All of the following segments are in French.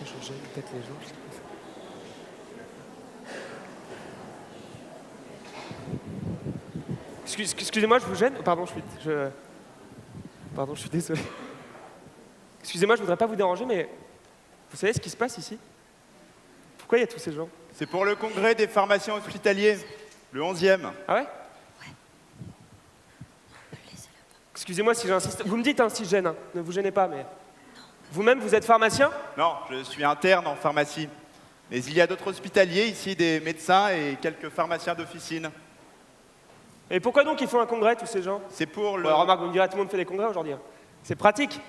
Je gêne peut-être les gens. Je sais pas. Excusez-moi, je vous gêne. Pardon, Pardon, je suis désolé. Excusez-moi, je voudrais pas vous déranger, mais vous savez ce qui se passe ici? Pourquoi il y a tous ces gens? C'est pour le congrès des pharmaciens hospitaliers, le 11e. Ah ouais? Excusez-moi si j'insiste. Vous me dites si je gêne, hein. Ne vous gênez pas, mais... Vous-même, vous êtes pharmacien? Non, je suis interne en pharmacie. Mais il y a d'autres hospitaliers ici, des médecins et quelques pharmaciens d'officine. Et pourquoi donc ils font un congrès, tous ces gens? C'est pour le... Ouais, remarque, vous me direz, tout le monde fait des congrès aujourd'hui. C'est pratique.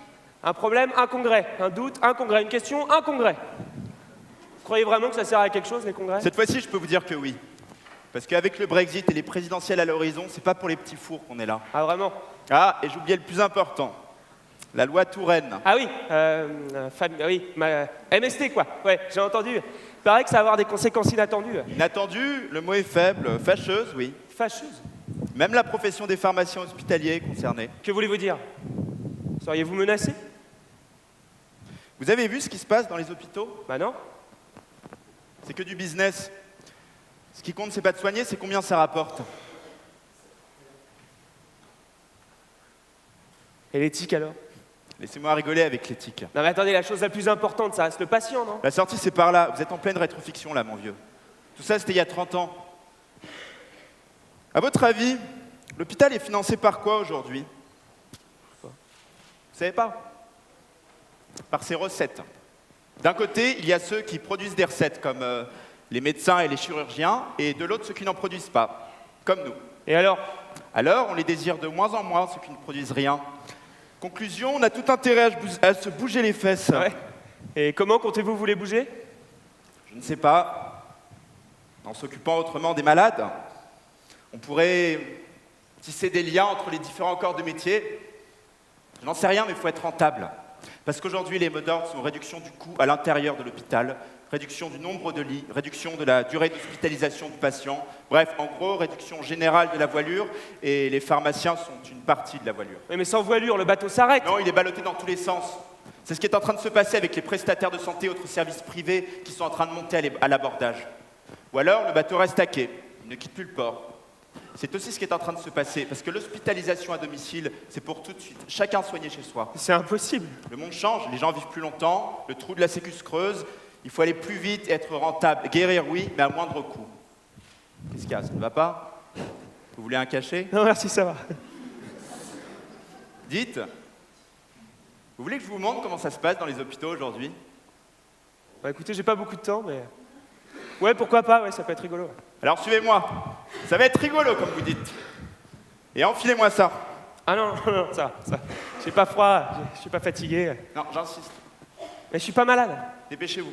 Un problème, un congrès. Un doute, un congrès. Une question, un congrès. Vous croyez vraiment que ça sert à quelque chose, les congrès? Cette fois-ci, je peux vous dire que oui. Parce qu'avec le Brexit et les présidentielles à l'horizon, c'est pas pour les petits fours qu'on est là. Ah, vraiment? Ah, et j'oubliais le plus important. La loi Touraine. Ah oui, MST, quoi. Ouais, j'ai entendu. Il paraît que ça va avoir des conséquences inattendues. Inattendu, le mot est faible. Fâcheuse, oui. Fâcheuse? Même la profession des pharmaciens hospitaliers est concernée. Que voulez-vous dire? Seriez-vous menacé? Vous avez vu ce qui se passe dans les hôpitaux? Bah non. C'est que du business. Ce qui compte, c'est pas de soigner, c'est combien ça rapporte. Et l'éthique, alors? Laissez-moi rigoler avec l'éthique. Non mais attendez, la chose la plus importante, ça reste le patient, non? La sortie, c'est par là. Vous êtes en pleine rétrofiction, là, mon vieux. Tout ça, c'était il y a 30 ans. À votre avis, l'hôpital est financé par quoi aujourd'hui? Vous savez pas? Par ses recettes. D'un côté, il y a ceux qui produisent des recettes, comme les médecins et les chirurgiens, et de l'autre, ceux qui n'en produisent pas, comme nous. Et alors? Alors, on les désire de moins en moins, ceux qui ne produisent rien. Conclusion, on a tout intérêt à se bouger les fesses. Ouais. Et comment comptez-vous vous les bouger? Je ne sais pas. En s'occupant autrement des malades, on pourrait tisser des liens entre les différents corps de métier. Je n'en sais rien, mais il faut être rentable. Parce qu'aujourd'hui, les mots d'ordre sont réduction du coût à l'intérieur de l'hôpital, réduction du nombre de lits, réduction de la durée d'hospitalisation du patient, bref, en gros, réduction générale de la voilure, et les pharmaciens sont une partie de la voilure. Oui, mais sans voilure, le bateau s'arrête. Non, il est ballotté dans tous les sens. C'est ce qui est en train de se passer avec les prestataires de santé et autres services privés qui sont en train de monter à l'abordage. Ou alors, le bateau reste à quai, il ne quitte plus le port. C'est aussi ce qui est en train de se passer, parce que l'hospitalisation à domicile, c'est pour tout de suite, chacun soigner chez soi. C'est impossible. Le monde change, les gens vivent plus longtemps, le trou de la sécu se creuse, il faut aller plus vite et être rentable. Guérir, oui, mais à moindre coût. Qu'est-ce qu'il y a? Ça ne va pas? Vous voulez un cachet? Non, merci, ça va. Dites, vous voulez que je vous montre comment ça se passe dans les hôpitaux aujourd'hui? Bah écoutez, j'ai pas beaucoup de temps, mais... Ouais, pourquoi pas, ouais, ça peut être rigolo. Alors suivez-moi, ça va être rigolo comme vous dites. Et enfilez-moi ça. Ah non, non, non, ça. J'ai pas froid, je suis pas fatigué. Non, j'insiste, Mais je suis pas malade. dépêchez-vous,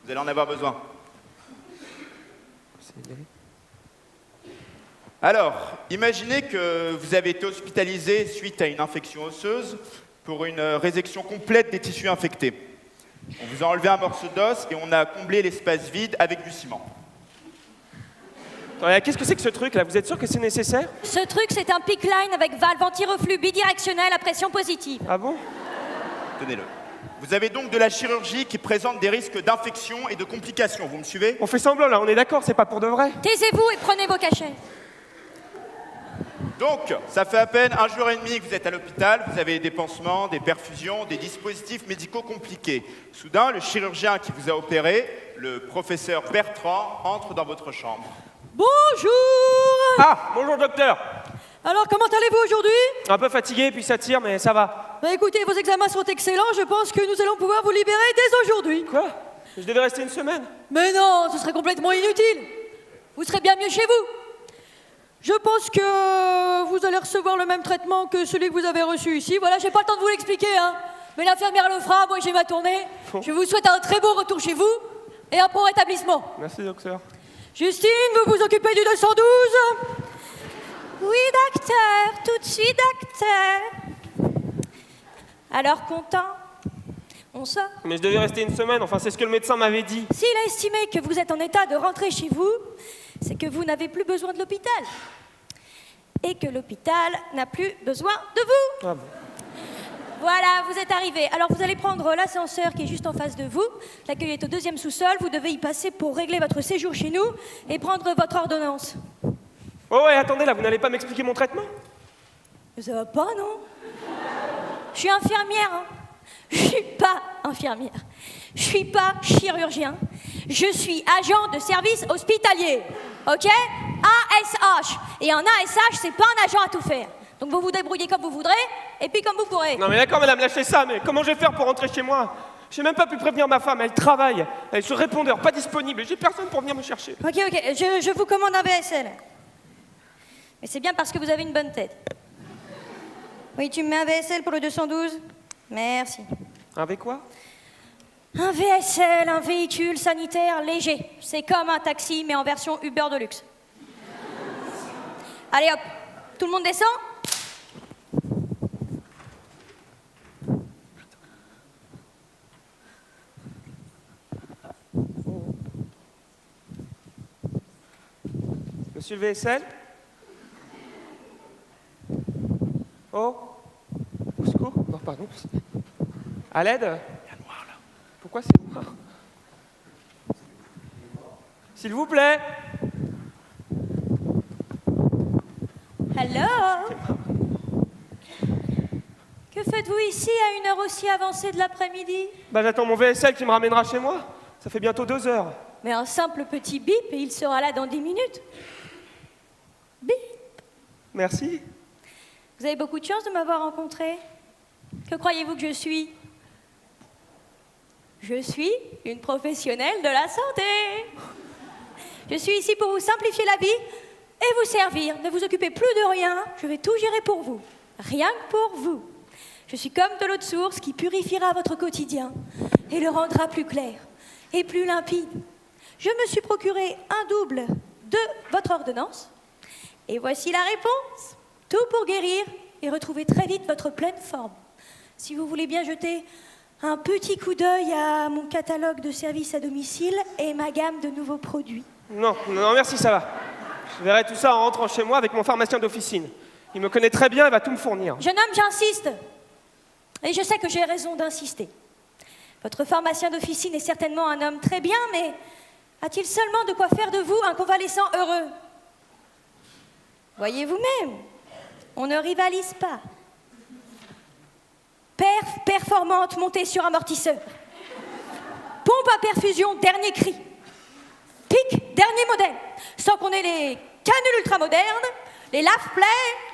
vous allez en avoir besoin. Alors, imaginez que vous avez été hospitalisé suite à une infection osseuse pour une résection complète des tissus infectés. On vous a enlevé un morceau d'os et on a comblé l'espace vide avec du ciment. Attendez, qu'est-ce que c'est que ce truc là? Vous êtes sûr que c'est nécessaire? Ce truc, c'est un PICC line avec valve anti-reflux bidirectionnelle à pression positive. Ah bon? Tenez-le. Vous avez donc de la chirurgie qui présente des risques d'infection et de complications, vous me suivez? On fait semblant là, on est d'accord, c'est pas pour de vrai? Taisez-vous et prenez vos cachets. Donc, ça fait à peine 1 jour et demi que vous êtes à l'hôpital, vous avez des pansements, des perfusions, des dispositifs médicaux compliqués. Soudain, le chirurgien qui vous a opéré, le professeur Bertrand, entre dans votre chambre. Bonjour. Ah, bonjour docteur. Alors, comment allez-vous aujourd'hui? Un peu fatigué, puis ça tire, mais ça va. Bah écoutez, vos examens sont excellents, je pense que nous allons pouvoir vous libérer dès aujourd'hui. Quoi? Je devais rester une semaine. Mais non, ce serait complètement inutile. Vous serez bien mieux chez vous. Je pense que vous allez recevoir le même traitement que celui que vous avez reçu ici. Voilà, j'ai pas le temps de vous l'expliquer, hein. Mais l'infirmière le fera, moi j'ai ma tournée. Bon. Je vous souhaite un très beau retour chez vous et un bon rétablissement. Merci docteur. Justine, vous vous occupez du 212? Oui, docteur, tout de suite, docteur. Alors, content? On sort? Mais je devais rester une semaine, enfin c'est ce que le médecin m'avait dit. S'il a estimé que vous êtes en état de rentrer chez vous, c'est que vous n'avez plus besoin de l'hôpital. Et que l'hôpital n'a plus besoin de vous. Ah bon. Voilà, vous êtes arrivés. Alors vous allez prendre l'ascenseur qui est juste en face de vous. L'accueil est au 2e sous-sol. Vous devez y passer pour régler votre séjour chez nous et prendre votre ordonnance. Oh ouais, attendez, là, vous n'allez pas m'expliquer mon traitement? Mais ça va pas, non? Je suis infirmière, hein. Je suis pas infirmière. Je suis pas chirurgien. Je suis agent de service hospitalier. Ok? ASH. Et un ASH, c'est pas un agent à tout faire. Donc vous vous débrouillez comme vous voudrez, et puis comme vous pourrez. Non mais d'accord, madame, lâchez ça, mais comment je vais faire pour rentrer chez moi? J'ai même pas pu prévenir ma femme, elle travaille. Elle est sur répondeur, pas disponible, j'ai personne pour venir me chercher. Ok, je vous commande un VSL. Mais c'est bien parce que vous avez une bonne tête. Oui, tu me mets un VSL pour le 212? Merci. Avec quoi? Un VSL, un véhicule sanitaire léger. C'est comme un taxi, mais en version Uber de luxe. Allez hop, tout le monde descend? Monsieur le VSL? Oh? Au secours? Non, pardon. À l'aide? Il y a noir là. Pourquoi c'est noir? S'il vous plaît? Hello? Que faites-vous ici à une heure aussi avancée de l'après-midi? Bah j'attends mon VSL qui me ramènera chez moi. Ça fait bientôt 2 heures. Mais un simple petit bip et il sera là dans 10 minutes. Bip. Merci. Vous avez beaucoup de chance de m'avoir rencontré. Que croyez-vous que je suis? Je suis une professionnelle de la santé. Je suis ici pour vous simplifier la vie et vous servir. Ne vous occupez plus de rien, je vais tout gérer pour vous. Rien que pour vous. Je suis comme de l'eau de source qui purifiera votre quotidien et le rendra plus clair et plus limpide. Je me suis procuré un double de votre ordonnance. Et voici la réponse. Tout pour guérir et retrouver très vite votre pleine forme. Si vous voulez bien jeter un petit coup d'œil à mon catalogue de services à domicile et ma gamme de nouveaux produits. Non, merci, ça va. Je verrai tout ça en rentrant chez moi avec mon pharmacien d'officine. Il me connaît très bien, il va tout me fournir. Jeune homme, j'insiste. Et je sais que j'ai raison d'insister. Votre pharmacien d'officine est certainement un homme très bien, mais a-t-il seulement de quoi faire de vous un convalescent heureux? Voyez vous-même, on ne rivalise pas. Performante montée sur amortisseur. Pompe à perfusion, dernier cri. Pic, dernier modèle. Sans qu'on ait les canules ultramodernes, les lave-plaies,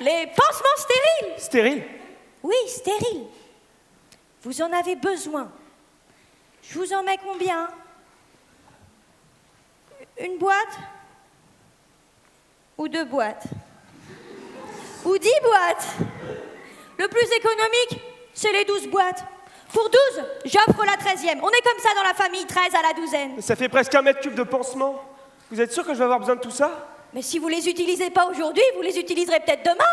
les pansements stériles. Stérile? Oui, stériles. Vous en avez besoin. Je vous en mets combien? Une boîte? Ou 2 boîtes? Ou 10 boîtes? Le plus économique, c'est les 12 boîtes. Pour 12, j'offre la 13e. On est comme ça dans la famille, 13 à la douzaine. Ça fait presque 1 mètre cube de pansement. Vous êtes sûr que je vais avoir besoin de tout ça? Mais si vous les utilisez pas aujourd'hui, vous les utiliserez peut-être demain.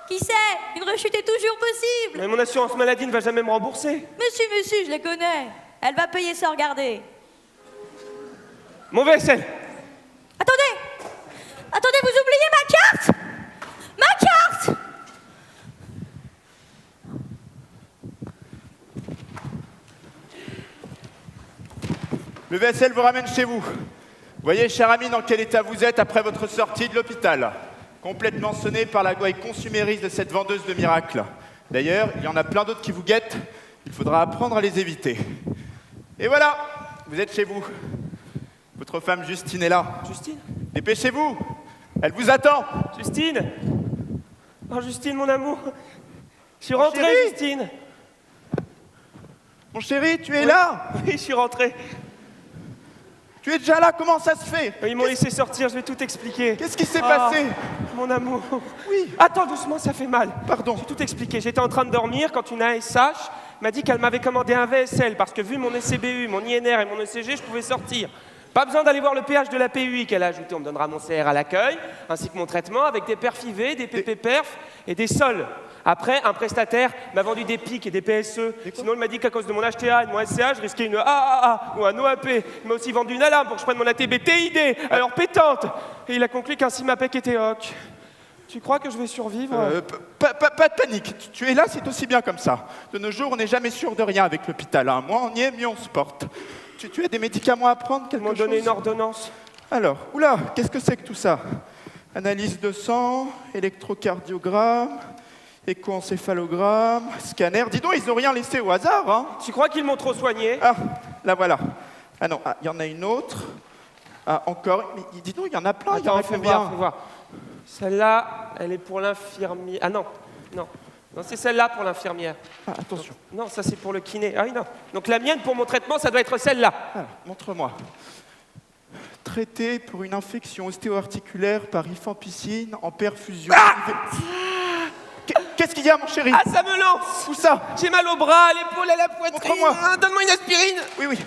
Qui sait? Une rechute est toujours possible. Mais mon assurance maladie ne va jamais me rembourser. Monsieur, je les connais. Elle va payer sans regarder. Mon VSL! Attendez, vous oubliez ma carte? Ma carte! Le VSL vous ramène chez vous. Voyez, cher ami, dans quel état vous êtes après votre sortie de l'hôpital. Complètement sonné par la gouaille consumériste de cette vendeuse de miracles. D'ailleurs, il y en a plein d'autres qui vous guettent. Il faudra apprendre à les éviter. Et voilà, vous êtes chez vous. Votre femme Justine est là. Justine? Dépêchez-vous, elle vous attend. Justine? Oh, Justine, mon amour. Je suis rentré, chéri. Justine. Mon chéri, tu es Oui. là. Oui, je suis rentré. Tu es déjà là, comment ça se fait? Ils m'ont laissé sortir, je vais tout expliquer. Qu'est-ce qui s'est Ah, passé? Mon amour. Oui. Attends, doucement, ça fait mal. Pardon. J'ai tout expliqué. J'étais en train de dormir quand une ASH m'a dit qu'elle m'avait commandé un VSL parce que vu mon ECBU, mon INR et mon ECG, je pouvais sortir. Pas besoin d'aller voir le PH de la PUI qu'elle a ajouté. On me donnera mon CR à l'accueil, ainsi que mon traitement avec des perfs IV, des PP-perf et des sols. Après, un prestataire m'a vendu des pics et des PSE. Sinon, il m'a dit qu'à cause de mon HTA et de mon SCA, je risquais une AAA ou un OAP. Il m'a aussi vendu une alarme pour que je prenne mon ATB TID, alors pétante. Et il a conclu qu'un CIMAPEC était OK. Tu crois que je vais survivre? Pas de panique. Tu es là, c'est aussi bien comme ça. De nos jours, on n'est jamais sûr de rien avec l'hôpital. Hein. Moins on y est, mieux on se porte. Tu as des médicaments à prendre, Ils quelque m'ont chose? donné une ordonnance. Alors, oula, qu'est-ce que c'est que tout ça? Analyse de sang, électrocardiogramme, échoencéphalogramme, scanner. Dis donc, ils n'ont rien laissé au hasard, hein? Tu crois qu'ils m'ont trop soigné? Ah, là voilà. Ah non, il y en a une autre. Ah, encore. Mais dis donc, il y en a plein. Il y en Attends, a fais combien? voir, fais voir. Celle-là, elle est pour l'infirmière. Ah non, non. Non, c'est celle-là pour l'infirmière. Ah, attention. Non, ça c'est pour le kiné. Ah oui, non. Donc la mienne pour mon traitement, ça doit être celle-là. Alors, montre-moi. Traité pour une infection ostéo-articulaire par rifampicine en perfusion. Qu'est-ce qu'il y a, mon chéri? Ah, ça me lance! Où ça? J'ai mal au bras, à l'épaule, à la poitrine. Montre-moi. Ah, donne-moi une aspirine. Oui, oui.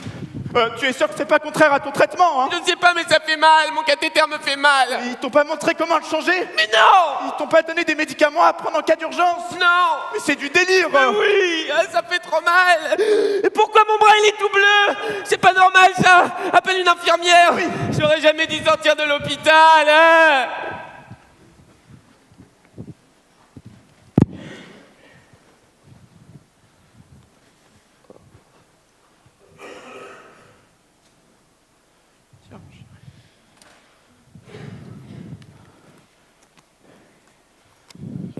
Tu es sûr que c'est pas contraire à ton traitement, hein? Je ne sais pas, mais ça fait mal. Mon cathéter me fait mal. Ils t'ont pas montré comment le changer? Mais non! Ils t'ont pas donné des médicaments à prendre en cas d'urgence? Non! Mais c'est du délire! Ah oui, ah, ça fait trop mal. Et pourquoi mon bras il est tout bleu? C'est pas normal ça. Appelle une infirmière. Oui. J'aurais jamais dû sortir de l'hôpital. Hein.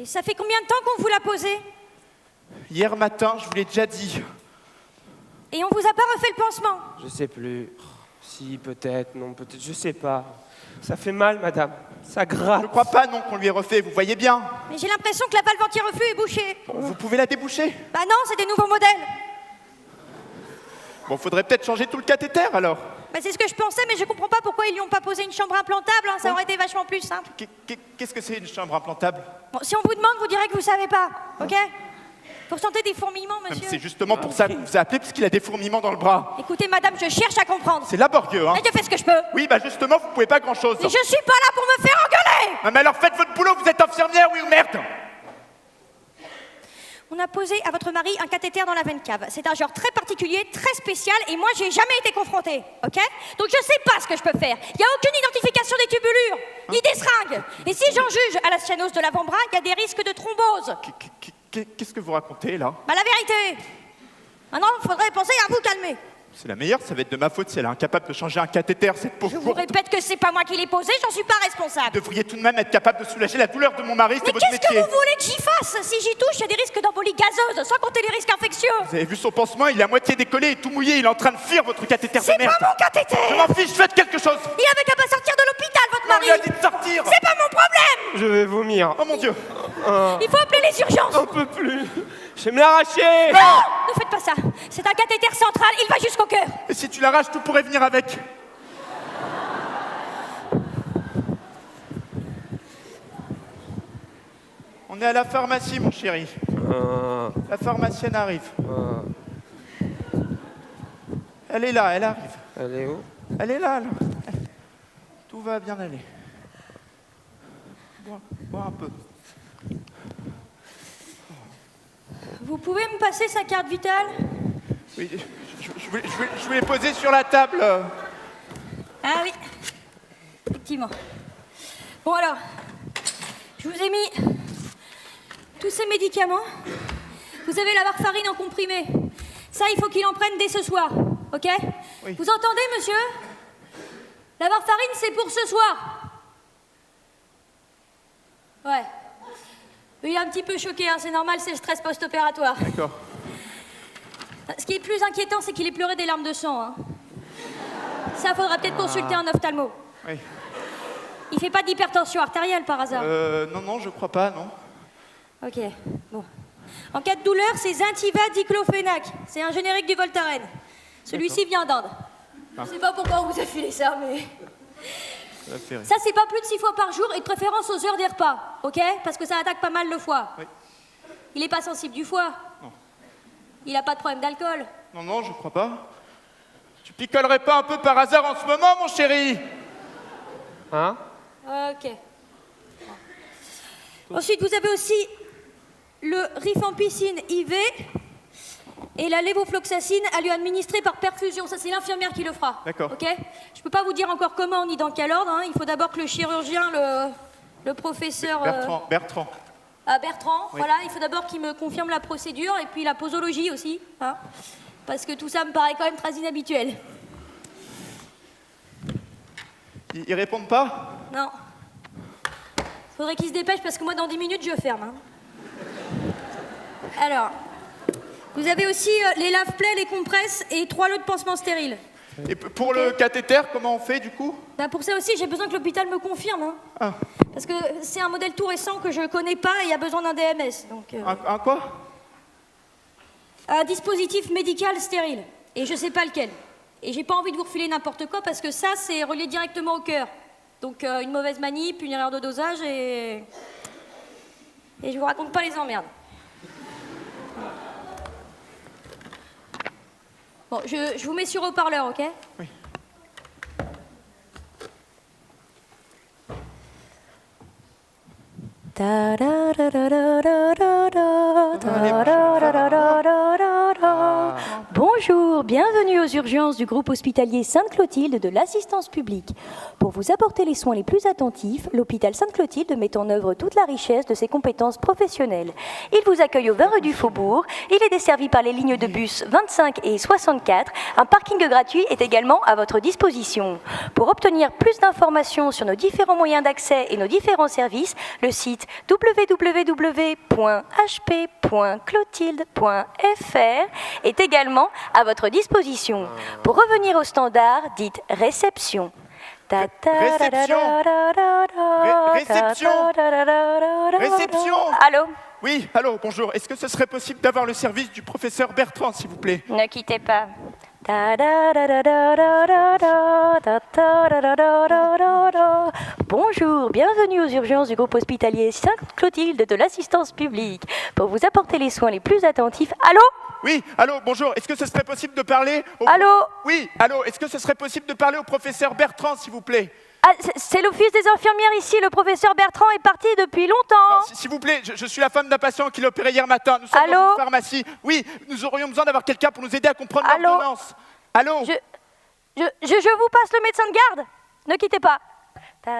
Et ça fait combien de temps qu'on vous l'a posé? Hier matin, je vous l'ai déjà dit. Et on vous a pas refait le pansement? Je sais plus. Si, peut-être, non, peut-être, je sais pas. Ça fait mal, madame. Ça gratte. Je crois pas, non, qu'on lui ait refait, vous voyez bien. Mais j'ai l'impression que la valve anti-reflux est bouchée. Bon, vous pouvez la déboucher? Bah non, c'est des nouveaux modèles. Bon, faudrait peut-être changer tout le cathéter, alors. Bah c'est ce que je pensais, mais je comprends pas pourquoi ils lui ont pas posé une chambre implantable, hein, ça aurait été vachement plus simple. Qu'est-ce que c'est une chambre implantable? Bon, si on vous demande, vous direz que vous savez pas, ok? Vous ressentez des fourmillements, monsieur? C'est justement pour ça que vous appelé, parce qu'il a des fourmillements dans le bras. Écoutez, madame, je cherche à comprendre. C'est laborieux, hein? Et je fais ce que je peux. Oui, bah justement, vous pouvez pas grand-chose. Et je suis pas là pour me faire engueuler! Ah, mais alors faites votre boulot, vous êtes infirmière, oui ou merde? On a posé à votre mari un cathéter dans la veine cave. C'est un genre très particulier, très spécial, et moi, j'ai jamais été confrontée, ok? Donc je sais pas ce que je peux faire. Il y a aucune identification des tubulures, ni des seringues. Et si j'en juge à la sténose de l'avant-bras, il y a des risques de thrombose. Qu'est-ce que vous racontez, là? Bah la vérité. Maintenant, faudrait penser à vous calmer. C'est la meilleure, ça va être de ma faute si elle est incapable de changer un cathéter, cette pauvre Je vous gourde. répète que c'est pas moi qui l'ai posé, j'en suis pas responsable. Vous devriez tout de même être capable de soulager la douleur de mon mari, c'est Mais votre qu'est-ce que métier. vous voulez que j'y fasse? Si j'y touche, il y a des risques d'embolie gazeuse, sans compter les risques infectieux. Vous avez vu son pansement, il est à moitié décollé et tout mouillé, il est en train de fuir votre cathéter de C'est merde. pas mon cathéter. Je m'en fiche, faites quelque chose. Il avait qu'à pas sortir de l'hôpital, votre On mari. lui a dit de sortir. C'est pas mon problème. Je vais vomir. Oh mon Dieu. Il faut appeler les urgences. J'en peux plus. Je vais me l'arracher. Non, ne faites pas ça. C'est un cathéter central, il va jusqu'au cœur. Et si tu l'arraches, tout pourrait venir avec. On est à la pharmacie, mon chéri. La pharmacienne arrive. Elle est là, elle arrive. Elle est où? Elle est là. Tout va bien aller. Bois un peu. Vous pouvez me passer sa carte vitale? Oui, je voulais poser sur la table. Ah oui, effectivement. Bon alors, je vous ai mis tous ces médicaments. Vous avez la warfarine en comprimé. Ça, il faut qu'il en prenne dès ce soir, ok? Oui. Vous entendez, monsieur? La warfarine, c'est pour ce soir. Ouais. Il est un petit peu choqué, hein, c'est normal, c'est le stress post-opératoire. D'accord. Ce qui est plus inquiétant, c'est qu'il ait pleuré des larmes de sang. Hein. Ça, faudra peut-être consulter un ophtalmo. Oui. Il fait pas d'hypertension artérielle par hasard? Non, je crois pas, non. Ok, bon. En cas de douleur, c'est Zintiva diclofenac. C'est un générique du Voltaren. Celui-ci vient d'Inde. Je sais pas pourquoi on vous a filé ça, mais... Ça, c'est pas plus de 6 fois par jour et de préférence aux heures des repas, ok? Parce que ça attaque pas mal le foie. Oui. Il est pas sensible du foie? Non. Il a pas de problème d'alcool? Non, je crois pas. Tu picolerais pas un peu par hasard en ce moment, mon chéri? Hein? Ok. Ensuite, vous avez aussi le rifampicine IV et la lévofloxacine à lui administrer par perfusion. Ça, c'est l'infirmière qui le fera. D'accord. Ok? Je peux pas vous dire encore comment ni dans quel ordre. Hein. Il faut d'abord que le chirurgien le professeur... Bertrand. Ah, Bertrand, Oui. voilà, il faut d'abord qu'il me confirme la procédure et puis la posologie aussi, hein, parce que tout ça me paraît quand même très inhabituel. Ils répondent pas? Non. Faudrait qu'il se dépêche parce que moi, dans 10 minutes, je ferme. Hein. Alors, vous avez aussi les lave-plaies, les compresses et 3 lots de pansements stériles. Et pour le cathéter, comment on fait du coup? Ben, pour ça aussi, j'ai besoin que l'hôpital me confirme. Hein. Ah. Parce que c'est un modèle tout récent que je connais pas et il y a besoin d'un DMS. Donc, Un quoi? un dispositif médical stérile. Et je sais pas lequel. Et j'ai pas envie de vous refiler n'importe quoi parce que ça, c'est relié directement au cœur. Donc une mauvaise manip, une erreur de dosage et je vous raconte pas les emmerdes. Bon, je vous mets sur haut-parleur, ok? Oui. Bonjour, bienvenue aux urgences du groupe hospitalier Sainte-Clotilde de l'assistance publique. Pour vous apporter les soins les plus attentifs, l'hôpital Sainte-Clotilde met en œuvre toute la richesse de ses compétences professionnelles. Il vous accueille au 20 rue du Faubourg, il est desservi par les lignes de bus 25 et 64. Un parking gratuit est également à votre disposition. Pour obtenir plus d'informations sur nos différents moyens d'accès et nos différents services, le site www.hp.clotilde.fr est également à votre disposition. Pour revenir au standard, dites réception. Réception. Allô? Oui, allô, bonjour. Est-ce que ce serait possible d'avoir le service du professeur Bertrand, s'il vous plaît? Ne quittez pas. Bonjour, bienvenue aux urgences du groupe hospitalier Sainte-Clotilde de l'assistance publique. Pour vous apporter les soins les plus attentifs. Allô? Oui, allô, bonjour. Est-ce que ce serait possible de parler au... Allô? Oui, allô, est-ce que ce serait possible de parler au professeur Bertrand, s'il vous plaît? Ah, c'est l'office des infirmières ici. Le professeur Bertrand est parti depuis longtemps. Non, s'il vous plaît, je suis la femme d'un patient qui l'a opéré hier matin. Nous sommes Allô? dans une pharmacie. Oui, nous aurions besoin d'avoir quelqu'un pour nous aider à comprendre Allô? l'ordonnance. Allô? Je vous passe le médecin de garde. Ne quittez pas. C'est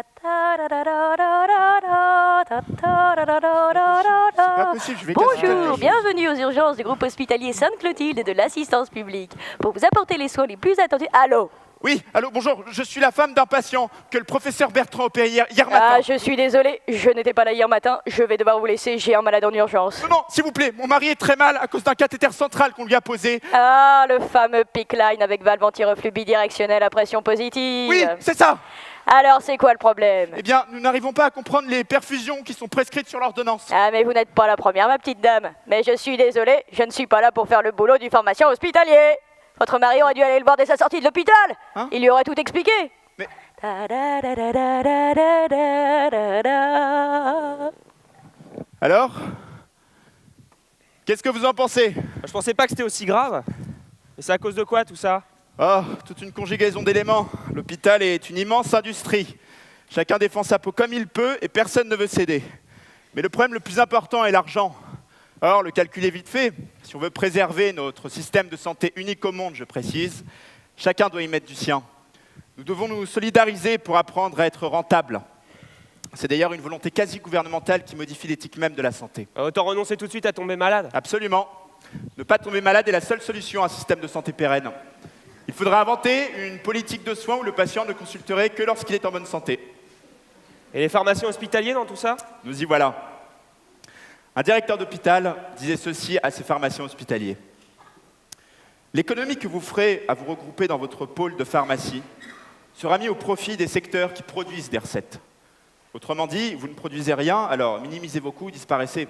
pas possible, je vais casser quelque Bonjour, chose. bienvenue aux urgences du groupe hospitalier Sainte-Clotilde et de l'assistance publique. Pour vous apporter les soins les plus attentifs. Allô? Oui, allô, bonjour. Je suis la femme d'un patient que le professeur Bertrand a opéré hier matin. Ah, je suis désolée, je n'étais pas là hier matin. Je vais devoir vous laisser, j'ai un malade en urgence. Non, non, s'il vous plaît, mon mari est très mal à cause d'un cathéter central qu'on lui a posé. Ah, le fameux PICC Line avec valve anti-reflux bidirectionnelle à pression positive. Oui, c'est ça. Alors, c'est quoi le problème? Eh bien, nous n'arrivons pas à comprendre les perfusions qui sont prescrites sur l'ordonnance. Ah, mais vous n'êtes pas la première, ma petite dame. Mais je suis désolée, je ne suis pas là pour faire le boulot du pharmacien hospitalier. Votre mari aurait dû aller le voir dès sa sortie de l'hôpital. Hein? Il lui aurait tout expliqué. Mais- Alors? Qu'est-ce que vous en pensez? Je pensais pas que c'était aussi grave. Mais c'est à cause de quoi tout ça? Oh, toute une conjugaison d'éléments. L'hôpital est une immense industrie. Chacun défend sa peau comme il peut et personne ne veut céder. Mais le problème le plus important est l'argent. Or, le calcul est vite fait. Si on veut préserver notre système de santé unique au monde, je précise, chacun doit y mettre du sien. Nous devons nous solidariser pour apprendre à être rentables. C'est d'ailleurs une volonté quasi gouvernementale qui modifie l'éthique même de la santé. Autant renoncer tout de suite à tomber malade. Absolument. Ne pas tomber malade est la seule solution à un système de santé pérenne. Il faudra inventer une politique de soins où le patient ne consulterait que lorsqu'il est en bonne santé. Et les pharmaciens hospitaliers dans tout ça? Nous y voilà. Un directeur d'hôpital disait ceci à ses pharmaciens hospitaliers. L'économie que vous ferez à vous regrouper dans votre pôle de pharmacie sera mise au profit des secteurs qui produisent des recettes. Autrement dit, vous ne produisez rien, alors minimisez vos coûts, disparaissez.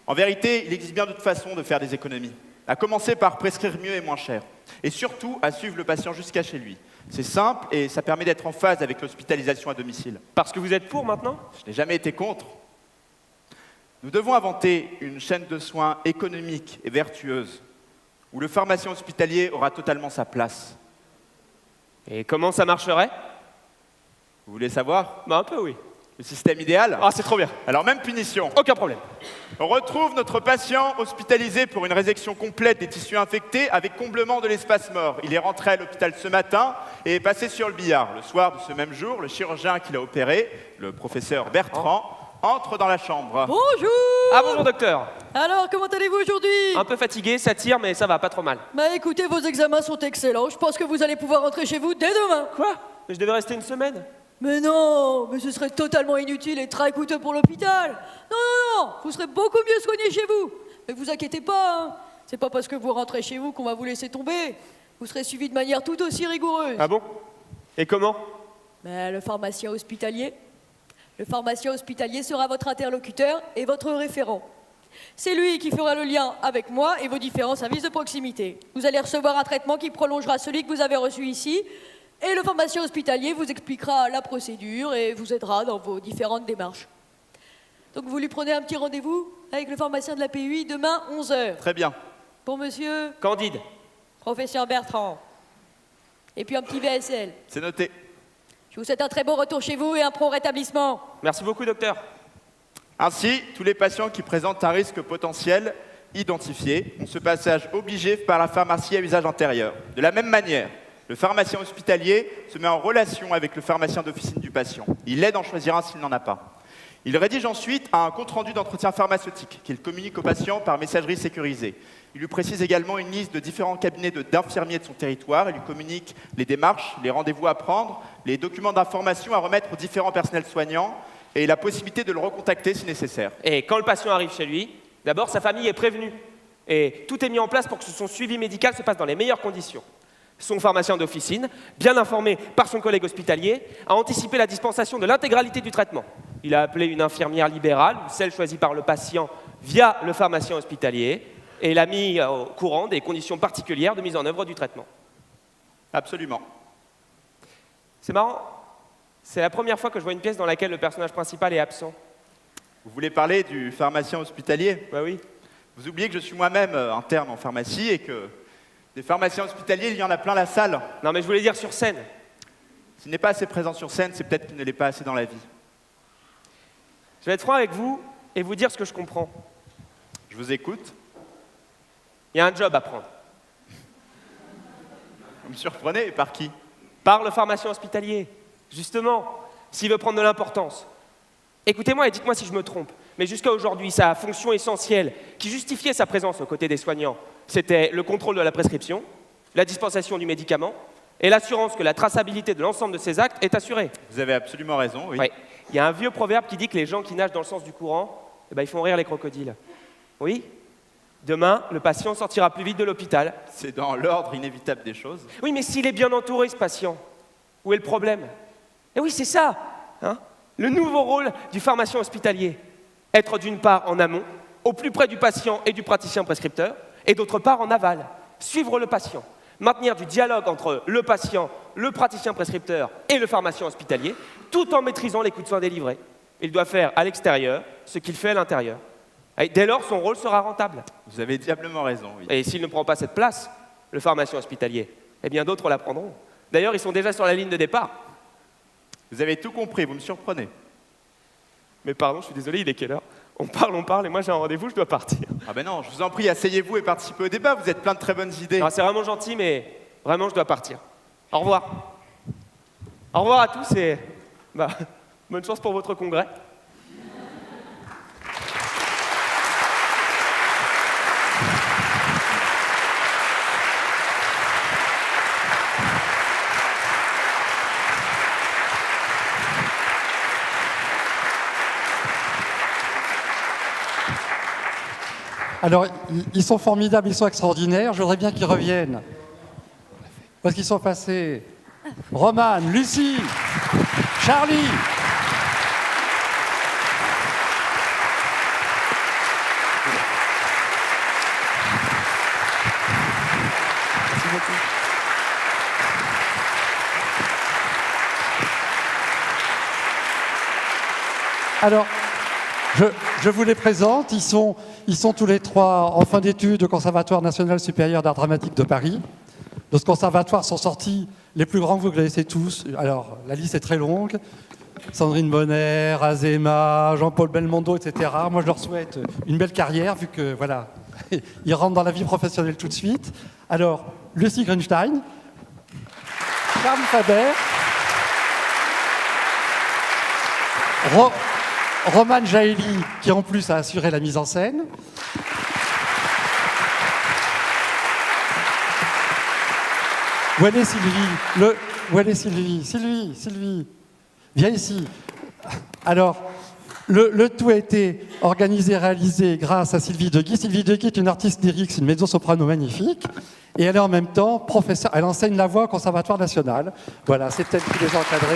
En vérité, il existe bien d'autres façons de faire des économies. À commencer par prescrire mieux et moins cher. Et surtout, à suivre le patient jusqu'à chez lui. C'est simple et ça permet d'être en phase avec l'hospitalisation à domicile. Parce que vous êtes pour maintenant? Je n'ai jamais été contre. Nous devons inventer une chaîne de soins économique et vertueuse où le pharmacien hospitalier aura totalement sa place. Et comment ça marcherait? Vous voulez savoir? Bah un peu oui. Le système idéal? Ah, c'est trop bien. Alors même punition. Aucun problème. On retrouve notre patient hospitalisé pour une résection complète des tissus infectés avec comblement de l'espace mort. Il est rentré à l'hôpital ce matin et est passé sur le billard. Le soir de ce même jour, le chirurgien qui l'a opéré, le professeur Bertrand, entre dans la chambre. Bonjour. Ah, bonjour, docteur. Alors, comment allez-vous aujourd'hui? Un peu fatigué, ça tire, mais ça va, pas trop mal. Bah écoutez, vos examens sont excellents. Je pense que vous allez pouvoir rentrer chez vous dès demain. Quoi? Mais je devais rester une semaine. Mais non, mais ce serait totalement inutile et très coûteux pour l'hôpital. Non, non, non, vous serez beaucoup mieux soigné chez vous. Mais vous inquiétez pas, hein. C'est pas parce que vous rentrez chez vous qu'on va vous laisser tomber. Vous serez suivi de manière tout aussi rigoureuse. Ah bon? Et comment? Mais le pharmacien hospitalier. Le pharmacien hospitalier sera votre interlocuteur et votre référent. C'est lui qui fera le lien avec moi et vos différents services de proximité. Vous allez recevoir un traitement qui prolongera celui que vous avez reçu ici. Et le pharmacien hospitalier vous expliquera la procédure et vous aidera dans vos différentes démarches. Donc vous lui prenez un petit rendez-vous avec le pharmacien de la PUI demain 11h. Très bien. Pour monsieur Candide. professeur Bertrand. Et puis un petit VSL. C'est noté. Je vous souhaite un très bon retour chez vous et un prompt rétablissement. Merci beaucoup, docteur. Ainsi, tous les patients qui présentent un risque potentiel identifié ont ce passage obligé par la pharmacie à usage intérieur. De la même manière, le pharmacien hospitalier se met en relation avec le pharmacien d'officine du patient. Il l'aide à en choisir un s'il n'en a pas. Il rédige ensuite un compte-rendu d'entretien pharmaceutique qu'il communique au patient par messagerie sécurisée. Il lui précise également une liste de différents cabinets d'infirmiers de son territoire et lui communique les démarches, les rendez-vous à prendre, les documents d'information à remettre aux différents personnels soignants et la possibilité de le recontacter si nécessaire. Et quand le patient arrive chez lui, d'abord sa famille est prévenue. Et tout est mis en place pour que son suivi médical se passe dans les meilleures conditions. Son pharmacien d'officine, bien informé par son collègue hospitalier, a anticipé la dispensation de l'intégralité du traitement. Il a appelé une infirmière libérale, ou celle choisie par le patient via le pharmacien hospitalier, et l'a mis au courant des conditions particulières de mise en œuvre du traitement. Absolument. C'est marrant, c'est la première fois que je vois une pièce dans laquelle le personnage principal est absent. Vous voulez parler du pharmacien hospitalier? Bah oui. Vous oubliez que je suis moi-même interne en pharmacie et que des pharmaciens hospitaliers, il y en a plein la salle. Non mais je voulais dire sur scène. S'il n'est pas assez présent sur scène, c'est peut-être qu'il ne l'est pas assez dans la vie. Je vais être franc avec vous et vous dire ce que je comprends. Je vous écoute. Il y a un job à prendre. Vous me surprenez, par qui? Par le pharmacien hospitalier. Justement, s'il veut prendre de l'importance. Écoutez-moi et dites-moi si je me trompe, mais jusqu'à aujourd'hui, sa fonction essentielle, qui justifiait sa présence aux côtés des soignants, c'était le contrôle de la prescription, la dispensation du médicament et l'assurance que la traçabilité de l'ensemble de ses actes est assurée. Vous avez absolument raison, oui. Ouais. Il y a un vieux proverbe qui dit que les gens qui nagent dans le sens du courant, eh ben, ils font rire les crocodiles. Oui. Demain, le patient sortira plus vite de l'hôpital. C'est dans l'ordre inévitable des choses. Oui, mais s'il est bien entouré, ce patient, où est le problème? Eh oui, c'est ça, hein. Le nouveau rôle du pharmacien hospitalier. Être d'une part en amont, au plus près du patient et du praticien prescripteur, et d'autre part en aval, suivre le patient, maintenir du dialogue entre le patient, le praticien prescripteur et le pharmacien hospitalier, tout en maîtrisant les coups de soin délivrés. Il doit faire à l'extérieur ce qu'il fait à l'intérieur. Et dès lors, son rôle sera rentable. Vous avez diablement raison, oui. Et s'il ne prend pas cette place, le pharmacien hospitalier, eh bien d'autres la prendront. D'ailleurs, ils sont déjà sur la ligne de départ. Vous avez tout compris, vous me surprenez. Mais pardon, je suis désolé, il est quelle heure? On parle, et moi j'ai un rendez-vous, je dois partir. Ah ben non, je vous en prie, asseyez-vous et participez au débat, vous êtes plein de très bonnes idées. C'est vraiment gentil, mais vraiment, je dois partir. Au revoir. Au revoir à tous et bonne chance pour votre congrès. Alors, ils sont formidables, ils sont extraordinaires. Je voudrais bien qu'ils reviennent. Parce qu'ils sont passés. Romane, Lucie, Charlie. Merci beaucoup. Alors, je vous les présente. Ils sont tous les trois en fin d'études au Conservatoire national supérieur d'art dramatique de Paris. De ce conservatoire sont sortis les plus grands que vous connaissez tous. Alors, la liste est très longue. Sandrine Bonner, Azéma, Jean-Paul Belmondo, etc. Moi, je leur souhaite une belle carrière, vu que, voilà, ils rentrent dans la vie professionnelle tout de suite. Alors, Lucie Grunstein, Charles Faber, Roman Jaeli, qui en plus a assuré la mise en scène. Où est Sylvie? Où est Sylvie? Sylvie, viens ici. Alors, le tout a été organisé et réalisé grâce à Sylvie Deguy. Sylvie Deguy est une artiste lyrique, une mezzo-soprano magnifique. Et elle est en même temps professeure. Elle enseigne la voix au Conservatoire national. Voilà, c'est elle qui les a encadrés.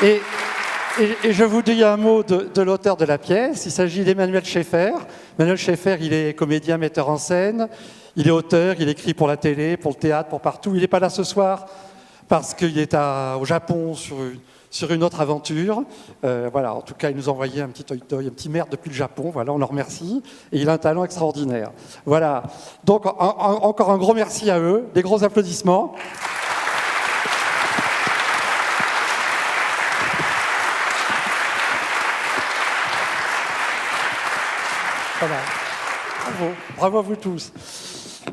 Et je vous dis un mot de l'auteur de la pièce. Il s'agit d'Emmanuel Schaeffer. Emmanuel Schaeffer, il est comédien, metteur en scène. Il est auteur, il écrit pour la télé, pour le théâtre, pour partout. Il n'est pas là ce soir parce qu'il est au Japon sur une autre aventure. Voilà, en tout cas, il nous a envoyé un petit toy-toy, un petit merde depuis le Japon. Voilà, on le remercie. Et il a un talent extraordinaire. Voilà. Donc, encore un gros merci à eux. Des gros applaudissements. Voilà. Bravo à vous tous.